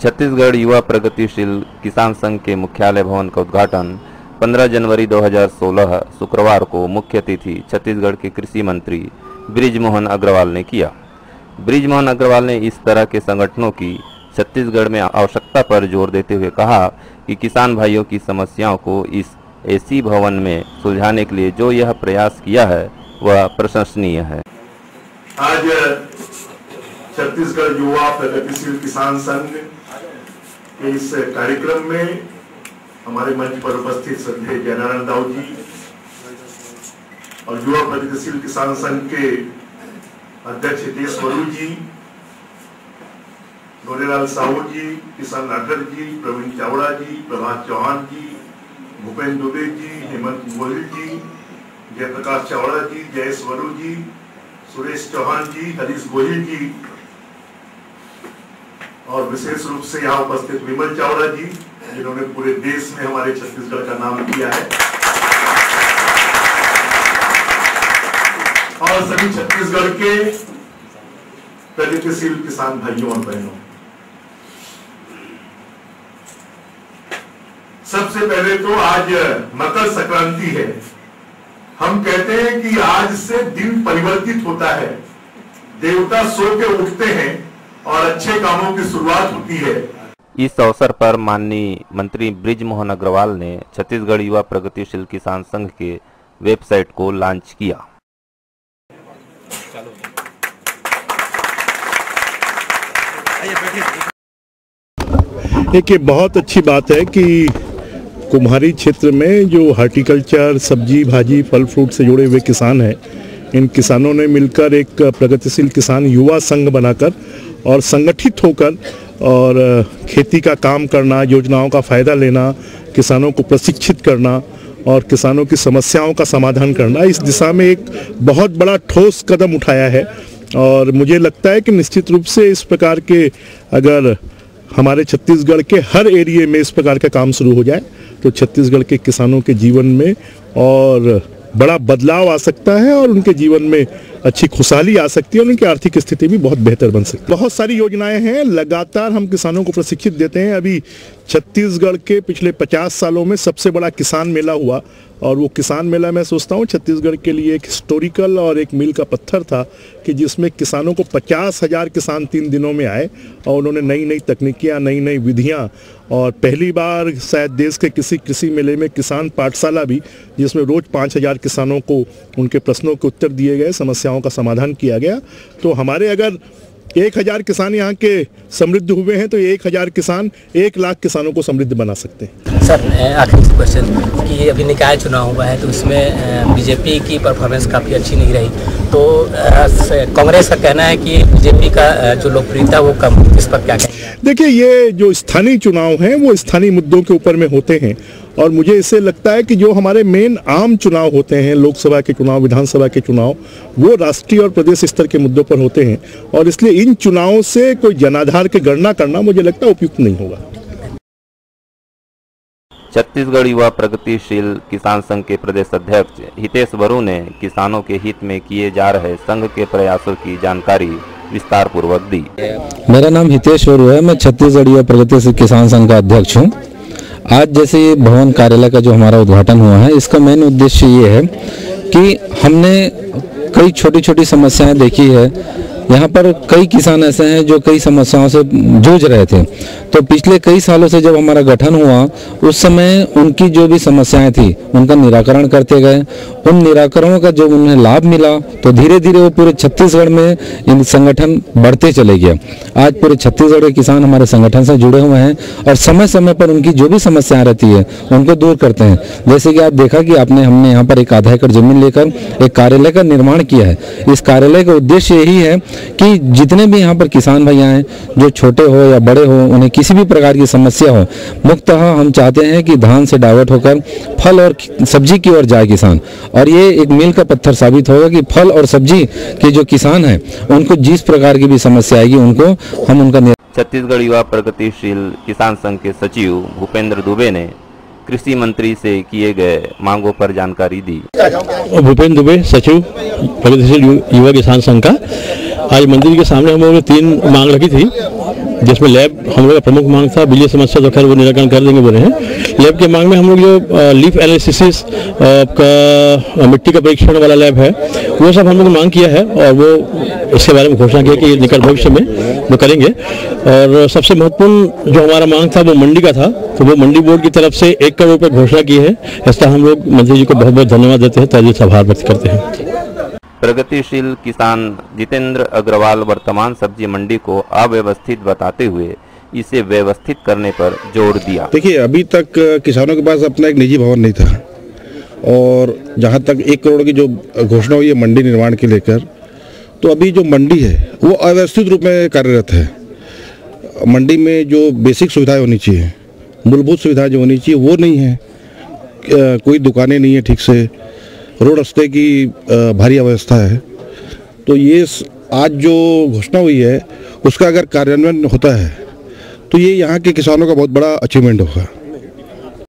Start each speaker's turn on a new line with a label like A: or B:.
A: छत्तीसगढ़ युवा प्रगतिशील किसान संघ के मुख्यालय भवन का उद्घाटन 15 जनवरी 2016 शुक्रवार को मुख्य अतिथि छत्तीसगढ़ के कृषि मंत्री बृजमोहन अग्रवाल ने किया। बृजमोहन अग्रवाल ने इस तरह के संगठनों की छत्तीसगढ़ में आवश्यकता पर जोर देते हुए कहा कि किसान भाइयों की समस्याओं को इस एसी भवन में सुलझाने के लिए जो यह प्रयास किया है वह प्रशंसनीय है।
B: आज छत्तीसगढ़ युवा प्रगतिशील किसान संघ के इस कार्यक्रम में हमारे मंच पर उपस्थित श्रद्धेय जयनारायण दाऊ जी और युवा प्रगतिशील किसान संघ के अध्यक्ष हितेश वरू जी, डोलेलाल साहू जी, किशन लाठर जी, प्रवीण चावड़ा जी, प्रभात चौहान जी, भूपेन्द्र दुबे जी, हेमंत गोहिल जी, जयप्रकाश चावड़ा जी, जयेश वरू जी, सुरेश चौहान जी, हरीश गोहिल जी और विशेष रूप से यहाँ उपस्थित विमल चावड़ा जी, जिन्होंने पूरे देश में हमारे छत्तीसगढ़ का नाम किया है, और सभी छत्तीसगढ़ के प्रगतिशील किसान भाइयों और बहनों, सबसे पहले तो आज मकर संक्रांति है। हम कहते हैं कि आज से दिन परिवर्तित होता है, देवता सो के उठते हैं और अच्छे कामों की शुरुआत होती है।
A: इस अवसर पर माननीय मंत्री बृजमोहन अग्रवाल ने छत्तीसगढ़ युवा प्रगतिशील किसान संघ के वेबसाइट को लॉन्च किया।
C: एक ये बहुत अच्छी बात है कि कुम्हारी क्षेत्र में जो हार्टिकल्चर, सब्जी भाजी, फल फ्रूट से जुड़े हुए किसान हैं, इन किसानों ने मिलकर एक प्रगतिशील किसान युवा संघ बनाकर और संगठित होकर और खेती का काम करना, योजनाओं का फ़ायदा लेना, किसानों को प्रशिक्षित करना और किसानों की समस्याओं का समाधान करना, इस दिशा में एक बहुत बड़ा ठोस कदम उठाया है। और मुझे लगता है कि निश्चित रूप से इस प्रकार के अगर हमारे छत्तीसगढ़ के हर एरिए में इस प्रकार का काम शुरू हो जाए तो छत्तीसगढ़ के किसानों के जीवन में और बड़ा बदलाव आ सकता है और उनके जीवन में अच्छी खुशहाली आ सकती है और उनकी आर्थिक स्थिति भी बहुत बेहतर बन सकती है। बहुत सारी योजनाएं हैं, लगातार हम किसानों को प्रशिक्षित देते हैं। अभी छत्तीसगढ़ के पिछले 50 सालों में सबसे बड़ा किसान मेला हुआ और वो किसान मेला मैं सोचता हूँ छत्तीसगढ़ के लिए एक हिस्टोरिकल और एक मील का पत्थर था कि जिसमें किसानों को 50,000 किसान 3 दिनों में आए और उन्होंने नई नई तकनीकियाँ, नई नई विधियाँ और पहली बार शायद देश के किसी कृषि मेले में किसान पाठशाला भी, जिसमें रोज़ 5,000 किसानों को उनके प्रश्नों के उत्तर दिए गए, समस्याओं का समाधान किया गया। तो हमारे अगर 1,000 किसान यहाँ के समृद्ध हुए हैं तो 1,000 किसान 1 लाख किसानों को समृद्ध बना सकते हैं।
D: सर, आखिरी क्वेश्चन कि अभी निकाय चुनाव हुआ है तो इसमें बीजेपी की परफॉर्मेंस काफ़ी अच्छी नहीं रही, तो कांग्रेस का कहना है कि बीजेपी का जो लोकप्रियता वो कम, इस पर क्या कहेंगे?
C: देखिए, ये जो स्थानीय चुनाव हैं वो स्थानीय मुद्दों के ऊपर में होते हैं और मुझे इससे लगता है कि जो हमारे मेन आम चुनाव होते हैं, लोकसभा के चुनाव, विधानसभा के चुनाव, वो राष्ट्रीय और प्रदेश स्तर के मुद्दों पर होते हैं और इसलिए इन चुनावों से कोई जनाधार की गणना करना मुझे लगता है उपयुक्त नहीं होगा।
A: छत्तीसगढ़ युवा प्रगतिशील किसान संघ के प्रदेश अध्यक्ष हितेश वरू ने किसानों के हित में किए जा रहे संघ के प्रयासों की जानकारी विस्तार पूर्वक दी।
E: मेरा नाम हितेश वरू है, मैं छत्तीसगढ़ युवा प्रगतिशील किसान संघ का अध्यक्ष हूँ। आज जैसे ये भवन कार्यालय का जो हमारा उद्घाटन हुआ है, इसका मेन उद्देश्य ये है कि हमने कई छोटी छोटी समस्याएं देखी है। यहाँ पर कई किसान ऐसे हैं जो कई समस्याओं से जूझ रहे थे, तो पिछले कई सालों से जब हमारा गठन हुआ उस समय उनकी जो भी समस्याएं थी उनका निराकरण करते गए। उन निराकरणों का जब उन्हें लाभ मिला तो धीरे धीरे वो पूरे छत्तीसगढ़ में इन संगठन बढ़ते चले गए। आज पूरे छत्तीसगढ़ के किसान हमारे संगठन से जुड़े हुए हैं और समय समय पर उनकी जो भी समस्याएं रहती है उनको दूर करते हैं। जैसे कि आप देखा कि हमने यहाँ पर एक आधा एकड़ जमीन लेकर एक कार्यालय का निर्माण किया है। इस कार्यालय का उद्देश्य यही है कि जितने भी यहाँ पर किसान भैया हैं, जो छोटे हो या बड़े हो, उन्हें किसी भी प्रकार की समस्या हो, मुख्यतः हम चाहते हैं कि धान से डाइवर्ट होकर फल और सब्जी की ओर जाए किसान। और ये एक मील का पत्थर साबित होगा कि फल और सब्जी के जो किसान हैं उनको जिस प्रकार की भी समस्या आएगी उनको हम उनका।
A: छत्तीसगढ़ युवा प्रगतिशील किसान संघ के सचिव भूपेन्द्र दुबे ने कृषि मंत्री से किए गए मांगों पर जानकारी दी।
F: भूपेन्द्र दुबे, सचिव प्रगतिशील युवा किसान संघ का। आज मंत्री के सामने हम लोगों ने 3 मांग रखी थी। जिसमें लैब हम लोग का प्रमुख मांग था। बिजली समस्या तो खैर वो निराकरण कर देंगे बोले हैं। लैब के मांग में हम लोग जो लीफ एनालिसिस का मिट्टी का परीक्षण वाला लैब है वो सब हम लोग मांग किया है और वो इसके बारे में घोषणा की कि निकट भविष्य में वो करेंगे। और सबसे महत्वपूर्ण जो हमारा मांग था वो मंडी का था, तो वो मंडी बोर्ड की तरफ से 1 करोड़ रुपये घोषणा की है। इसका हम लोग मंत्री जी को बहुत बहुत धन्यवाद देते हैं, तहे दिल से आभार व्यक्त करते हैं।
A: प्रगतिशील किसान जितेंद्र अग्रवाल वर्तमान सब्जी मंडी को अव्यवस्थित बताते हुए इसे व्यवस्थित करने पर जोर दिया।
G: देखिए, अभी तक किसानों के पास अपना एक निजी भवन नहीं था और जहां तक 1 करोड़ की जो घोषणा हुई है मंडी निर्माण के लेकर, तो अभी जो मंडी है वो अव्यवस्थित रूप में कार्यरत है। मंडी में जो बेसिक सुविधाएं होनी चाहिए, मूलभूत सुविधाएं जो होनी चाहिए वो नहीं है। कोई दुकानें नहीं है ठीक से, रोड रास्ते की भारी अव्यवस्था है। तो ये आज जो घोषणा हुई है उसका अगर कार्यान्वयन होता है तो ये यहाँ के किसानों का बहुत बड़ा अचीवमेंट होगा।